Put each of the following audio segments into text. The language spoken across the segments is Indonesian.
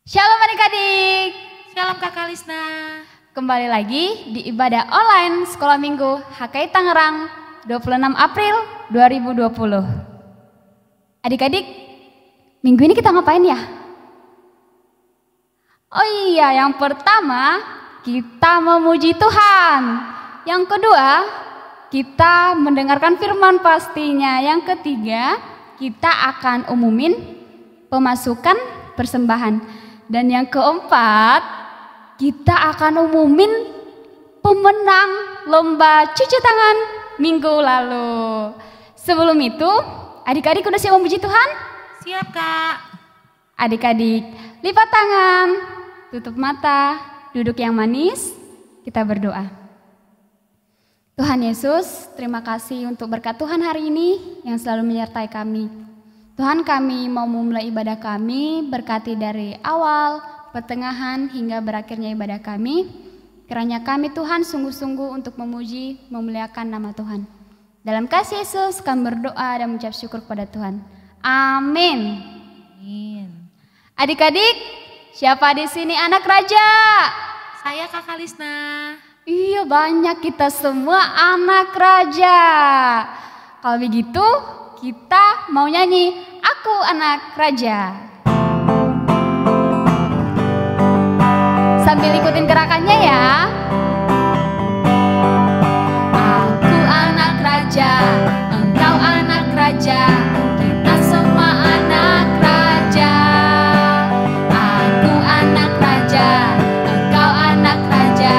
Shalom adik-adik. Shalom Kakak Lisna. Kembali lagi di ibadah online Sekolah Minggu HKI Tangerang 26 April 2020. Adik-adik, minggu ini kita ngapain ya? Oh iya, yang pertama kita memuji Tuhan. Yang kedua, kita mendengarkan firman pastinya. Yang ketiga, kita akan umumin pemasukan persembahan. Dan yang keempat, kita akan umumin pemenang lomba cuci tangan minggu lalu. Sebelum itu, adik-adik udah siap memuji Tuhan? Siap Kak. Adik-adik, lipat tangan, tutup mata, duduk yang manis, kita berdoa. Tuhan Yesus, terima kasih untuk berkat Tuhan hari ini yang selalu menyertai kami. Tuhan, kami mau memulai ibadah kami, berkati dari awal, pertengahan hingga berakhirnya ibadah kami. Kiranya kami Tuhan sungguh-sungguh untuk memuji, memuliakan nama Tuhan. Dalam kasih Yesus kami berdoa dan mengucap syukur kepada Tuhan. Amin. Amin. Adik-adik, siapa di sini anak raja? Saya Kakak Lisna. Iya, banyak kita semua anak raja. Kalau begitu, kita mau nyanyi Aku Anak Raja. Sambil ikutin gerakannya ya. Aku anak raja, engkau anak raja, kita semua anak raja. Aku anak raja, engkau anak raja,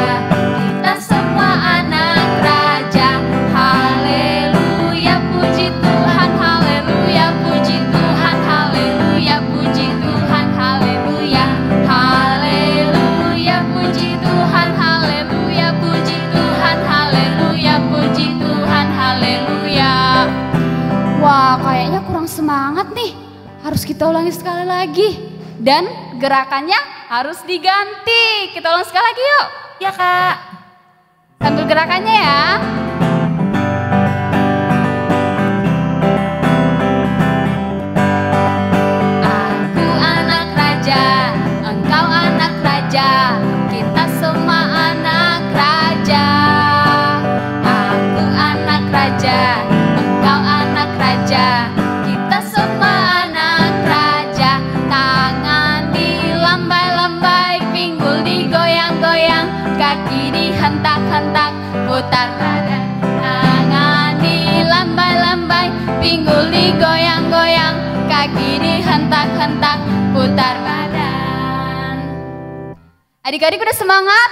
kita semua anak raja. Haleluya, puji Tuhan, haleluya, puji Tuhan, haleluya, puji Tuhan, haleluya. Haleluya, puji Tuhan, haleluya, puji Tuhan, haleluya, puji Tuhan, haleluya. Wah, kayaknya kurang semangat nih. Harus kita ulangi sekali lagi. Dan gerakannya harus diganti. Kita ulang sekali lagi yuk. Ya Kak. Sambil gerakannya ya. Aku anak raja, engkau anak raja, kita semua anak raja. Aku anak raja, engkau anak raja, kita semua anak raja. Tangan dilambai-lambai, pinggul digoyang-goyang, kaki dihentak-hentak, putar badan. Tangan dilambai-lambai, pinggul digoyang-goyang, kaki dihentak-hentak, putar badan. Adik-adik udah semangat?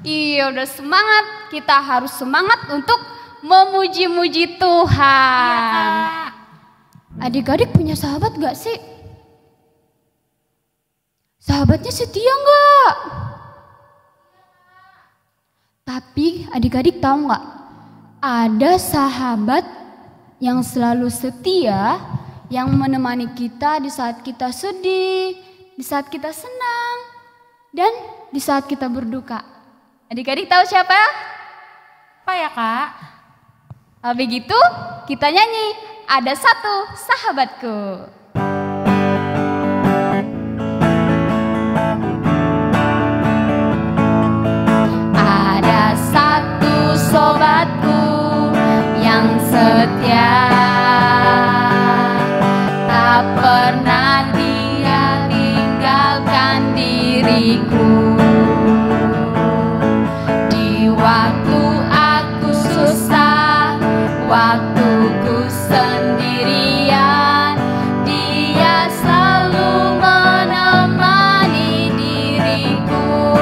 Iya, udah semangat. Kita harus semangat untuk memuji-muji Tuhan. Iya Kak. Adik-adik punya sahabat gak sih? Sahabatnya setia gak? Tapi adik-adik tahu gak? Ada sahabat yang selalu setia, yang menemani kita di saat kita sedih, di saat kita senang, dan di saat kita berduka. Adik-adik tahu siapa? Apa ya Kak? Kalau begitu kita nyanyi Ada Satu Sahabatku. Ada satu sobatku yang setia, tak pernah dia tinggalkan diriku. Di waktu aku susah, waktuku sendirian, dia selalu menemani diriku.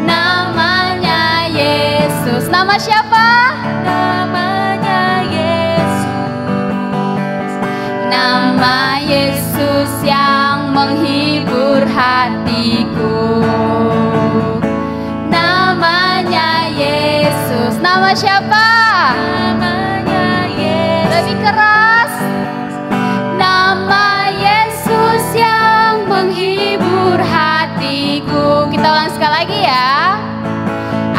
Namanya Yesus. Nama siapa? Namanya Yesus. Nama Yesus yang menghibur hatiku. Namanya Yesus. Nama siapa? Namanya Yesus. Lebih keras. Nama Yesus yang menghibur hatiku. Kita ulang sekali lagi ya.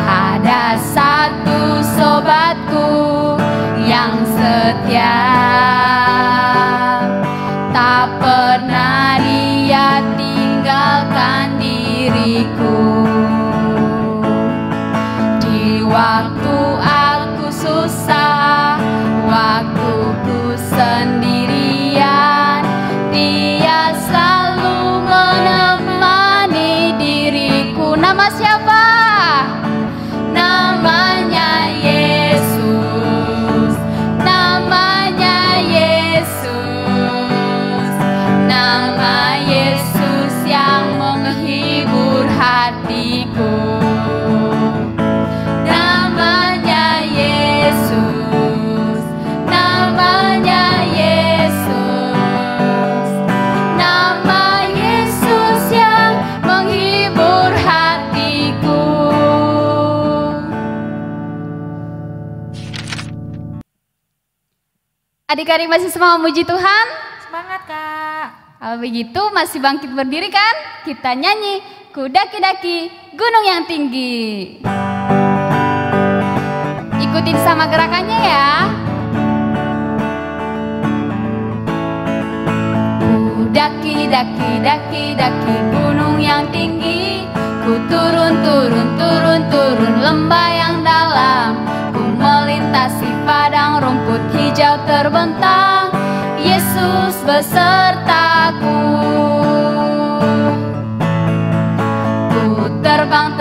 Ada satu sobatku yang setia, tak pernah dia Adik-adik masih semangat memuji Tuhan? Semangat, Kak. Kalau begitu masih bangkit berdiri kan? Kita nyanyi Ku daki-daki gunung yang tinggi. Ikutin sama gerakannya ya. Ku daki-daki gunung yang tinggi. Ku turun lembah yang dalam. Ku melintasi padang rumput hijau terbentang. Yesus besertaku. Ku terbang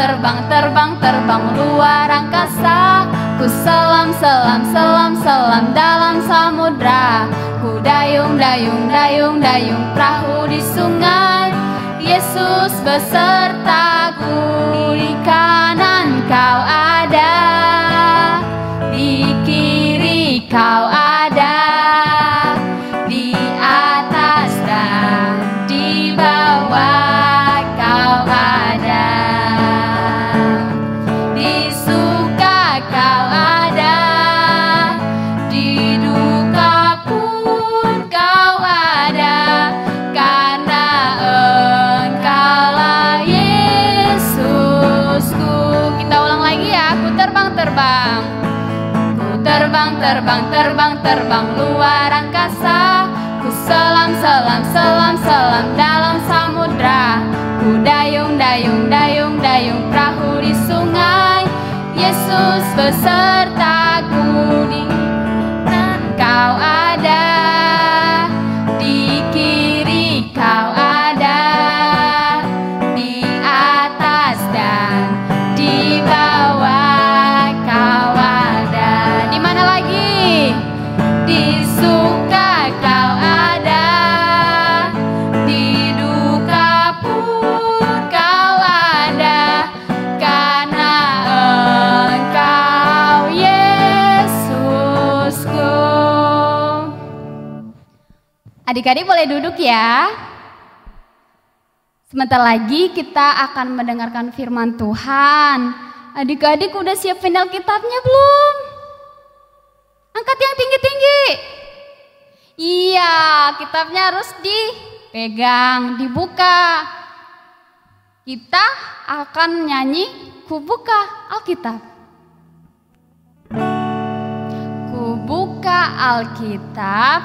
luar angkasa. Ku selam dalam samudra. Ku dayung perahu di sungai. Yesus besertaku. Di kanan kau ada, di kiri kau ada, di atas dan di bawah kau ada, di suka kau ada, di duka pun kau ada, karena Engkaulah Yesusku. Kita ulang lagi ya. Ku terbang luar angkasa. Ku selam dalam samudra. Ku dayung perahu di sungai. Yesus besertaku. Di kanan kau ada, di kiri kau ada, di atas dan di bawah kau ada. Di mana lagi? Di suka kau ada, di duka pun kau ada, karena Engkau Yesusku. Adik-adik boleh duduk ya. Sebentar lagi kita akan mendengarkan firman Tuhan. Adik-adik udah siapin Alkitabnya belum? Angkat yang tinggi-tinggi. Iya, kitabnya harus dipegang, dibuka. Kita akan nyanyi Ku buka Alkitab. Ku buka Alkitab,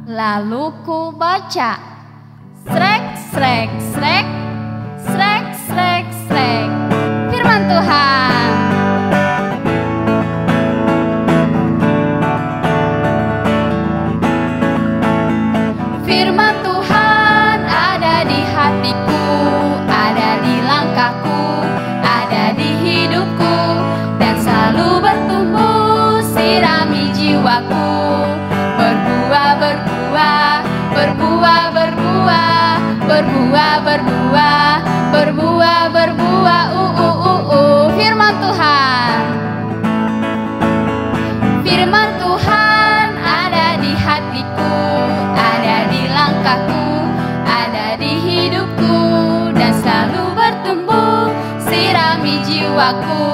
lalu ku baca. Srek, srek, srek, srek, srek, srek. Firman Tuhan. Firman Tuhan ada di hatiku, ada di langkahku, ada di hidupku, dan selalu bertumbuh sirami jiwaku. Berbuah, berbuah, berbuah, berbuah, berbuah, berbuah, berbuah, berbuah. Firman Tuhan. Firman Tuhan ada di hatiku, ada di langkahku, ada di hidupku, dan selalu bertumbuh sirami jiwaku.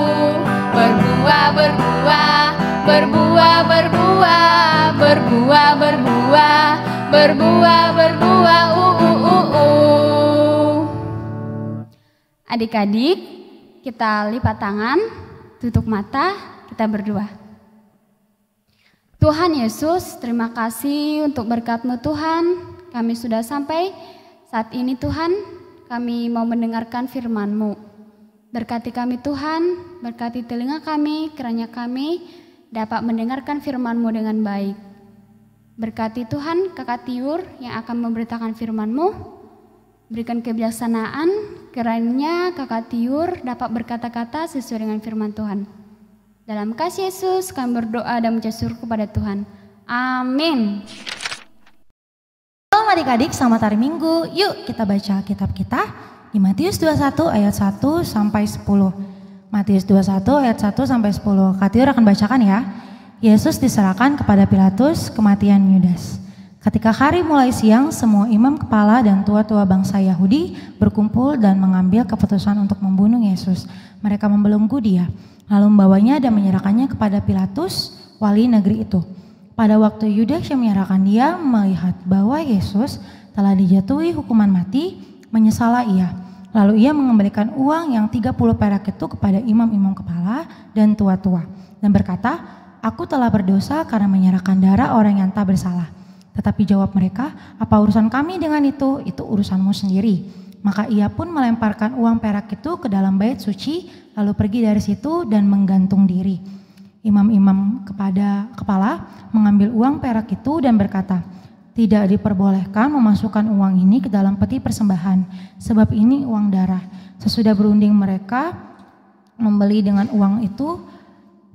Berbuah, berbuah, berbuah, berbuah, berbuah, berbuah, berbuah, berbuah. Adik-adik, kita lipat tangan, tutup mata, kita berdoa. Tuhan Yesus, terima kasih untuk berkat-Mu Tuhan. Kami sudah sampai saat ini Tuhan, kami mau mendengarkan firman-Mu. Berkati kami Tuhan, berkati telinga kami, kiranya kami dapat mendengarkan firman-Mu dengan baik. Berkati Tuhan Kakak Tiur yang akan memberitakan firman-Mu. Berikan kebijaksanaan, kiranya Kakak Tiur dapat berkata-kata sesuai dengan firman Tuhan. Dalam kasih Yesus kami berdoa dan mengucap syukur kepada Tuhan. Amin. Shalom adik-adik, selamat hari Minggu. Yuk kita baca kitab kita di Matius 21 ayat 1 sampai 10. Matius 21 ayat 1 sampai 10. Kak Tiur akan bacakan ya. Yesus diserahkan kepada Pilatus, kematian Yudas. Ketika hari mulai siang, semua imam kepala dan tua-tua bangsa Yahudi berkumpul dan mengambil keputusan untuk membunuh Yesus. Mereka membelenggu Dia, lalu membawanya dan menyerahkannya kepada Pilatus, wali negeri itu. Pada waktu Yudas yang menyerahkan dia melihat bahwa Yesus telah dijatuhi hukuman mati, menyesallah ia. Lalu ia mengembalikan uang yang 30 perak itu kepada imam-imam kepala dan tua-tua dan berkata, "Aku telah berdosa karena menyerahkan darah orang yang tak bersalah." Tetapi jawab mereka, "Apa urusan kami dengan itu? Itu urusanmu sendiri." Maka ia pun melemparkan uang perak itu ke dalam bait suci, lalu pergi dari situ dan menggantung diri. Imam-imam kepala mengambil uang perak itu dan berkata, "Tidak diperbolehkan memasukkan uang ini ke dalam peti persembahan, sebab ini uang darah." Sesudah berunding mereka membeli dengan uang itu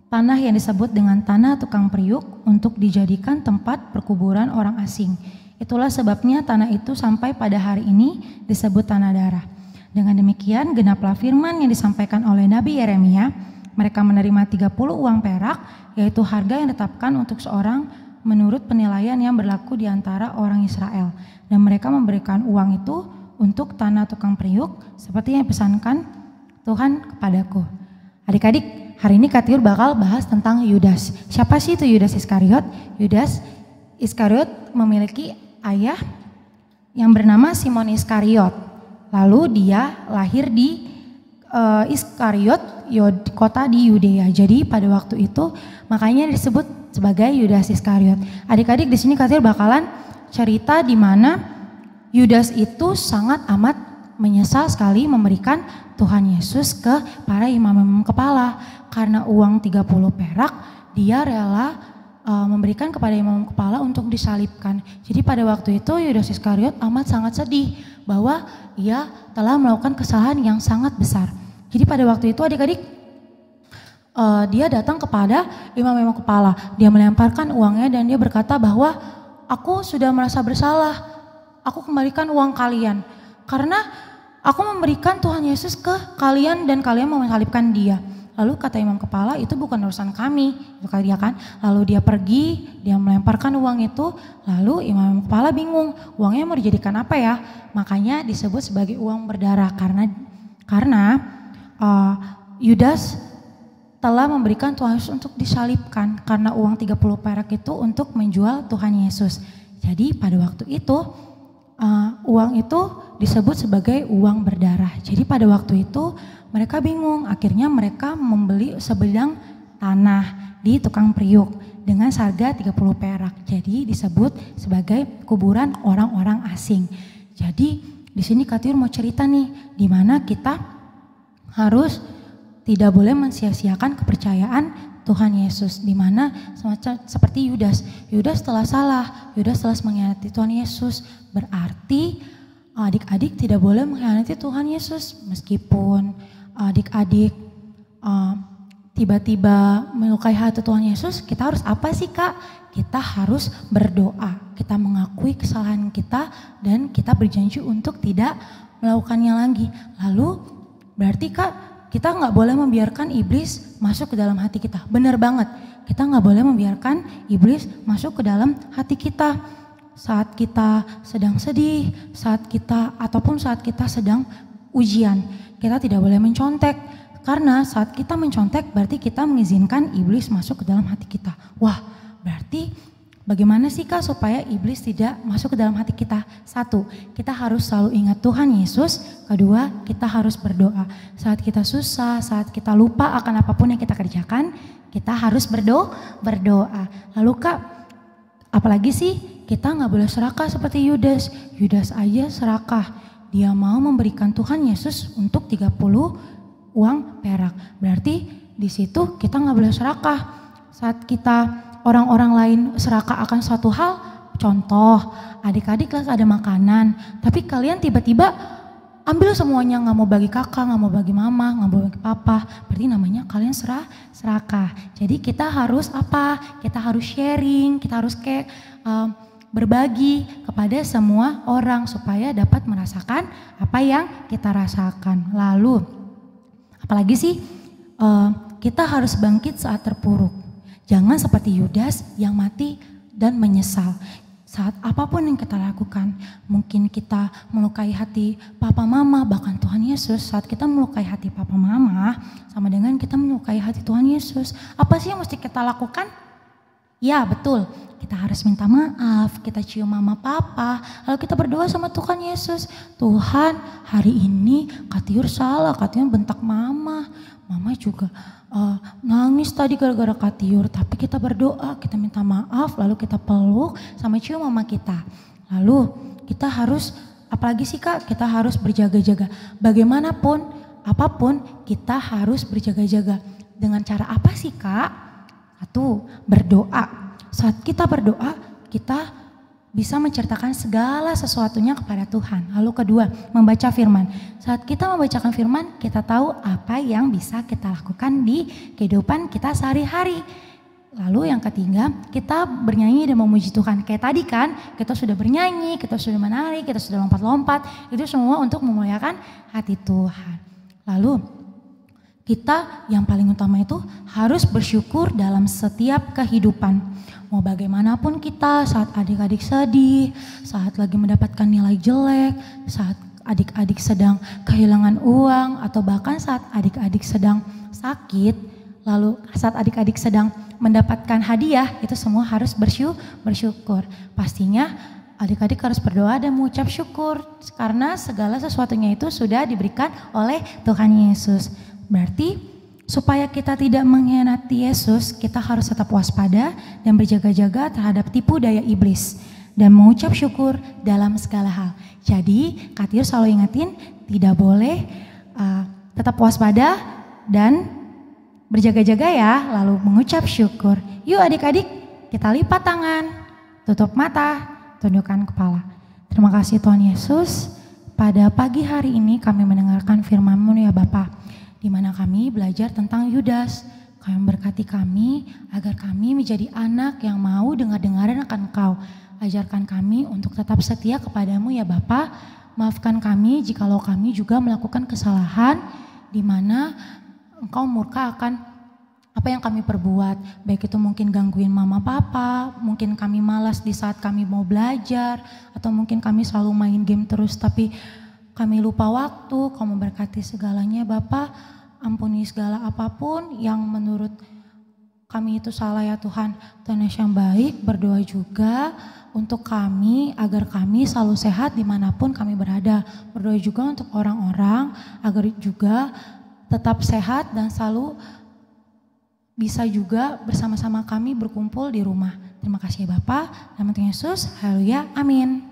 tanah yang disebut dengan tanah tukang periuk untuk dijadikan tempat perkuburan orang asing. Itulah sebabnya tanah itu sampai pada hari ini disebut tanah darah. Dengan demikian genaplah firman yang disampaikan oleh Nabi Yeremia. Mereka menerima 30 uang perak, yaitu harga yang ditetapkan untuk seorang menurut penilaian yang berlaku di antara orang Israel. Dan mereka memberikan uang itu untuk tanah tukang periuk, seperti yang dipesankan Tuhan kepadaku. Adik-adik, hari ini Kak Tiur bakal bahas tentang Yudas. Siapa sih itu Yudas Iskariot? Yudas Iskariot memiliki ayah yang bernama Simon Iskariot. Lalu dia lahir di Iskariot, kota di Yudea. Jadi pada waktu itu makanya disebut sebagai Yudas Iskariot. Adik-adik di sini Kak Tiur bakalan cerita di mana Yudas itu sangat amat menyesal sekali memberikan Tuhan Yesus ke para imam-imam kepala. Karena uang 30 perak dia rela memberikan kepada imam kepala untuk disalibkan. Jadi pada waktu itu Yudas Iskariot amat sangat sedih bahwa ia telah melakukan kesalahan yang sangat besar. Jadi pada waktu itu adik-adik dia datang kepada imam-imam kepala. Dia melemparkan uangnya dan dia berkata bahwa aku sudah merasa bersalah. Aku kembalikan uang kalian karena aku memberikan Tuhan Yesus ke kalian dan kalian mau mensalibkan dia. Lalu kata imam kepala, itu bukan urusan kami, itu kali dia kan. Lalu dia pergi, dia melemparkan uang itu. Lalu imam kepala bingung, uangnya mau dijadikan apa ya? Makanya disebut sebagai uang berdarah karena Yudas telah memberikan Tuhan Yesus untuk disalibkan karena uang 30 perak itu untuk menjual Tuhan Yesus. Jadi pada waktu itu uang itu disebut sebagai uang berdarah. Jadi pada waktu itu mereka bingung, akhirnya mereka membeli sebidang tanah di tukang periuk dengan harga 30 perak. Jadi disebut sebagai kuburan orang-orang asing. Jadi di sini Kak Tiur mau cerita nih, di mana kita harus tidak boleh mensia-siakan kepercayaan Tuhan Yesus, di mana semacam seperti Yudas. Yudas telah salah, Yudas telah mengkhianati Tuhan Yesus. Berarti adik-adik tidak boleh mengkhianati Tuhan Yesus, meskipun adik-adik tiba-tiba melukai hati Tuhan Yesus. Kita harus apa sih Kak? Kita harus berdoa, kita mengakui kesalahan kita dan kita berjanji untuk tidak melakukannya lagi. Lalu berarti Kak, kita nggak boleh membiarkan iblis masuk ke dalam hati kita. Benar banget, kita nggak boleh membiarkan iblis masuk ke dalam hati kita. Saat kita sedang sedih, saat kita sedang ujian, kita tidak boleh mencontek. Karena saat kita mencontek berarti kita mengizinkan iblis masuk ke dalam hati kita. Wah, berarti bagaimana sih Kak supaya iblis tidak masuk ke dalam hati kita? Satu, kita harus selalu ingat Tuhan Yesus. Kedua, kita harus berdoa. Saat kita susah, saat kita lupa akan apapun yang kita kerjakan, kita harus berdoa. Lalu Kak, apalagi sih kita nggak boleh serakah seperti Yudas. Yudas aja serakah. Dia mau memberikan Tuhan Yesus untuk 30 uang perak. Berarti di situ kita nggak boleh serakah. Saat kita orang-orang lain serakah akan suatu hal, contoh adik-adik lah ada makanan, tapi kalian tiba-tiba ambil semuanya, nggak mau bagi kakak, nggak mau bagi mama, nggak mau bagi papa, berarti namanya kalian serakah. Jadi kita harus apa? Kita harus sharing, kita harus berbagi kepada semua orang supaya dapat merasakan apa yang kita rasakan. Lalu apalagi sih kita harus bangkit saat terpuruk. Jangan seperti Yudas yang mati dan menyesal. Saat apapun yang kita lakukan, mungkin kita melukai hati papa mama, bahkan Tuhan Yesus. Saat kita melukai hati papa mama, sama dengan kita melukai hati Tuhan Yesus. Apa sih yang mesti kita lakukan? Ya betul, kita harus minta maaf, kita cium mama papa, lalu kita berdoa sama Tuhan Yesus. Tuhan, hari ini Kak Tiur salah, Kak Tiur bentak mama juga nangis tadi gara-gara Kak Tiur, tapi kita berdoa, kita minta maaf, lalu kita peluk sama cium mama kita. Lalu kita harus, apalagi sih Kak, kita harus berjaga-jaga. Bagaimanapun, apapun kita harus berjaga-jaga. Dengan cara apa sih Kak? Satu, berdoa. Saat kita berdoa, kita bisa menceritakan segala sesuatunya kepada Tuhan. Lalu kedua, membaca firman. Saat kita membacakan firman, kita tahu apa yang bisa kita lakukan di kehidupan kita sehari-hari. Lalu yang ketiga, kita bernyanyi dan memuji Tuhan. Kayak tadi kan, kita sudah bernyanyi, kita sudah menari, kita sudah lompat-lompat. Itu semua untuk memuliakan hati Tuhan. Lalu kita yang paling utama itu harus bersyukur dalam setiap kehidupan. Mau bagaimanapun kita, saat adik-adik sedih, saat lagi mendapatkan nilai jelek, saat adik-adik sedang kehilangan uang, atau bahkan saat adik-adik sedang sakit, lalu saat adik-adik sedang mendapatkan hadiah, itu semua harus bersyukur. Pastinya adik-adik harus berdoa dan mengucap syukur karena segala sesuatunya itu sudah diberikan oleh Tuhan Yesus. Berarti supaya kita tidak mengkhianati Yesus, kita harus tetap waspada dan berjaga-jaga terhadap tipu daya iblis dan mengucap syukur dalam segala hal. Jadi Kak Tiur selalu ingetin, tidak boleh tetap waspada dan berjaga-jaga ya, lalu mengucap syukur. Yuk adik-adik, kita lipat tangan, tutup mata, tundukkan kepala. Terima kasih Tuhan Yesus, pada pagi hari ini kami mendengarkan firman-Mu ya Bapa, di mana kami belajar tentang Yudas. Kami berkati kami agar kami menjadi anak yang mau dengar-dengaran akan Engkau. Ajarkan kami untuk tetap setia kepadamu ya Bapa. Maafkan kami jikalau kami juga melakukan kesalahan di mana Engkau murka akan apa yang kami perbuat. Baik itu mungkin gangguin mama papa, mungkin kami malas di saat kami mau belajar, atau mungkin kami selalu main game terus tapi kami lupa waktu. Kau memberkati segalanya Bapa. Ampuni segala apapun yang menurut kami itu salah ya Tuhan. Tuhan Yesus yang baik, berdoa juga untuk kami agar kami selalu sehat dimanapun kami berada. Berdoa juga untuk orang-orang agar juga tetap sehat dan selalu bisa juga bersama-sama kami berkumpul di rumah. Terima kasih ya Bapa. Dalam nama Yesus, haleluya, amin.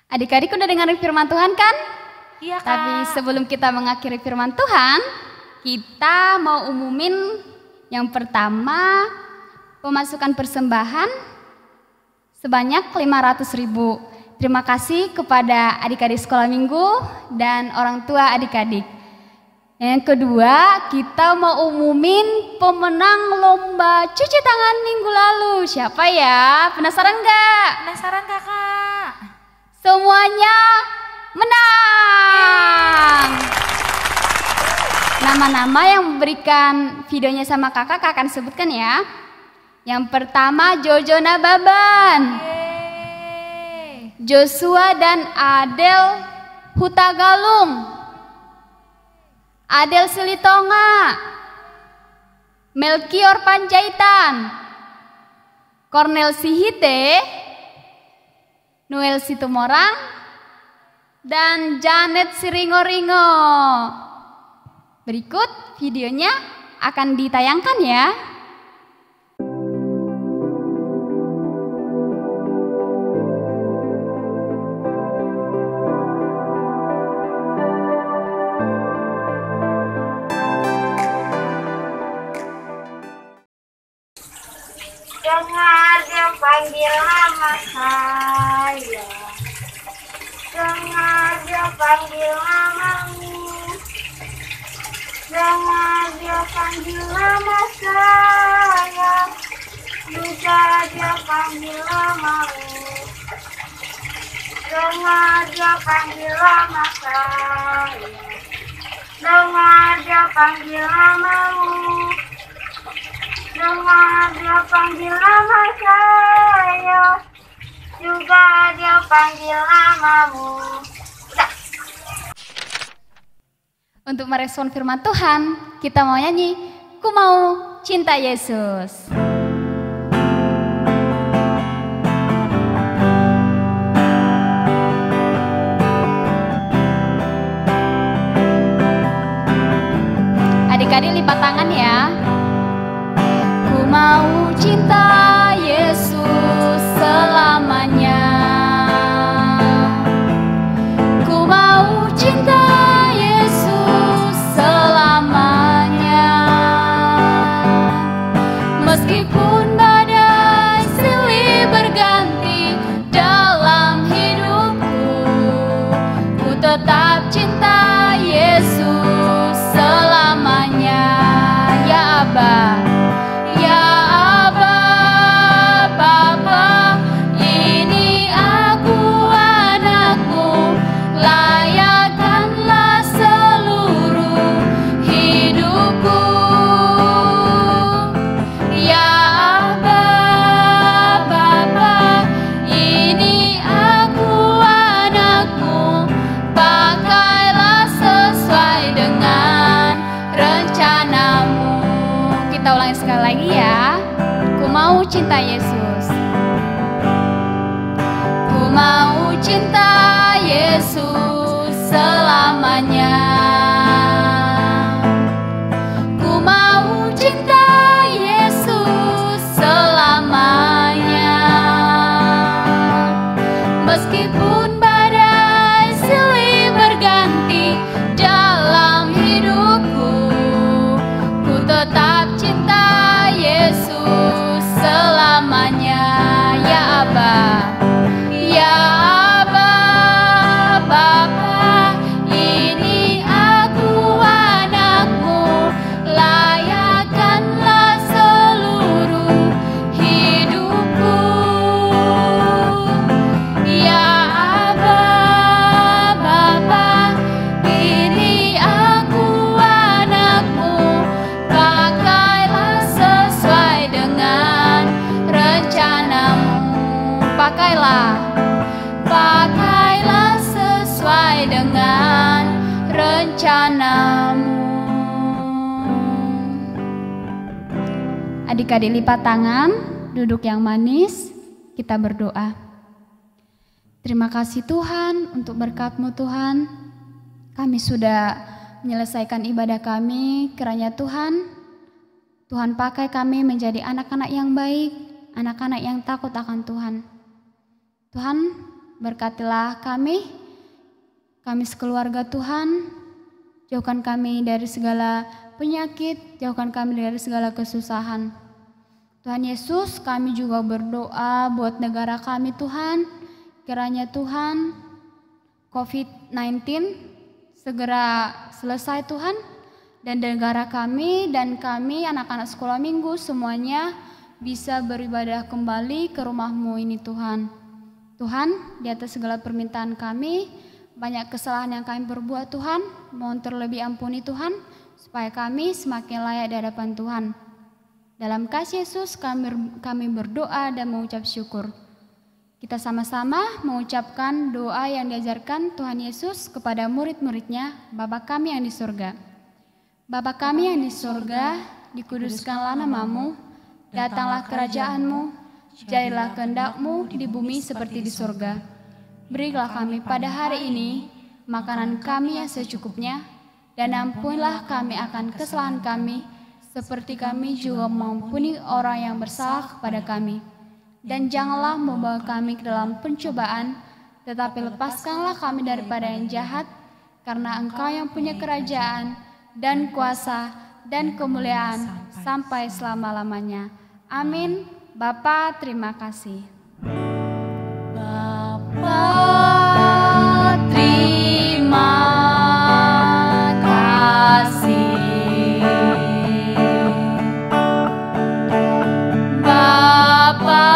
Adik-adik udah dengerin firman Tuhan kan? Iya Kak. Tapi sebelum kita mengakhiri firman Tuhan, kita mau umumin yang pertama, pemasukan persembahan sebanyak 500.000. Terima kasih kepada adik-adik sekolah minggu dan orang tua adik-adik. Yang kedua, kita mau umumin pemenang lomba cuci tangan minggu lalu. Siapa ya? Penasaran nggak? Penasaran Kakak? Semuanya menang. Nama-nama yang memberikan videonya sama kakak akan sebutkan ya. Yang pertama Jojo Nababan, Joshua dan Adel Hutagalung, Adel Silitonga, Melkior Panjaitan, Cornel Sihite, Noel Situmorang, dan Janet Siringo-ringo. Berikut videonya akan ditayangkan ya. Dengar dia panggil nama saya, dengar dia panggil namamu, dengar dia panggil nama saya, juga dia panggil namamu, dengar dia panggil nama saya, dengar dia panggil namamu, dengar dia panggil nama saya, juga dia panggil namamu. Untuk merespon firman Tuhan, kita mau nyanyi, Ku Mau Cinta Yesus. Adik-adik lipat tangan ya. Ku mau cinta Yesus selamanya. Ku mau cinta Yesus selamanya. Meskipun badai silih berganti dalam hidupku, ku tetap cinta Yesus selamanya. Ya Aba, ya Aba, Bapa, ini aku anakmu, layakkanlah seluruh hidupku. Ya Aba, Bapa, ini aku anakmu, pakailah sesuai dengan rencanamu. Kita ulangi sekali lagi ya. Ku mau cinta Yesus. Ku mau cinta Yesus selamanya. Ku mau cinta Yesus selamanya. Meskipun badai silih berganti dalam hidupku, ku tetap cinta Yesus selamanya. Ya Aba, ya Aba, Bapa, ini aku anakmu, layakkanlah seluruh hidupku. Ya Aba, Bapa, ini aku anakmu, pakailah sesuai dengan rencanamu. Pakailah, pakailah sesuai dengan rencanamu. Adik-adik lipat tangan, duduk yang manis, kita berdoa. Terima kasih Tuhan untuk berkat-Mu Tuhan. Kami sudah menyelesaikan ibadah kami, kiranya Tuhan pakai kami menjadi anak-anak yang baik, anak-anak yang takut akan Tuhan. Tuhan, berkatilah kami sekeluarga Tuhan, jauhkan kami dari segala penyakit, jauhkan kami dari segala kesusahan. Tuhan Yesus, kami juga berdoa buat negara kami Tuhan, kiranya Tuhan COVID-19 segera selesai Tuhan, dan negara kami dan kami anak-anak sekolah minggu semuanya bisa beribadah kembali ke rumah-Mu ini Tuhan. Tuhan, di atas segala permintaan kami, banyak kesalahan yang kami perbuat Tuhan, mohon terlebih ampuni Tuhan, supaya kami semakin layak di hadapan Tuhan. Dalam kasih Yesus kami berdoa dan mengucap syukur. Kita sama-sama mengucapkan doa yang diajarkan Tuhan Yesus kepada murid-muridnya, Bapa kami yang di surga. Bapa kami yang di surga, dikuduskanlah nama-Mu, datanglah kerajaan-Mu, jadilah kehendak-Mu di bumi seperti di surga. Berilah kami pada hari ini makanan kami yang secukupnya, dan ampunilah kami akan kesalahan kami, seperti kami juga mengampuni orang yang bersalah kepada kami. Dan janganlah membawa kami ke dalam pencobaan, tetapi lepaskanlah kami daripada yang jahat, karena Engkau yang punya kerajaan dan kuasa dan kemuliaan sampai selama-lamanya. Amin. Bapa, terima kasih. Bapa, terima kasih. Bapa,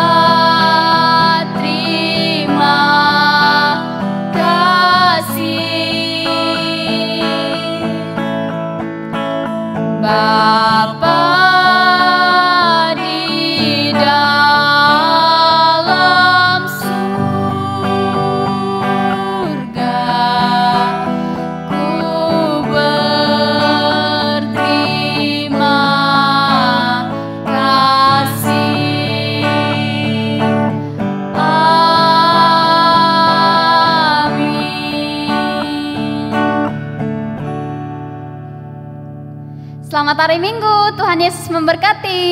terima kasih. Bapa di dalam surga, Selamat hari Minggu, Tuhan Yesus memberkati.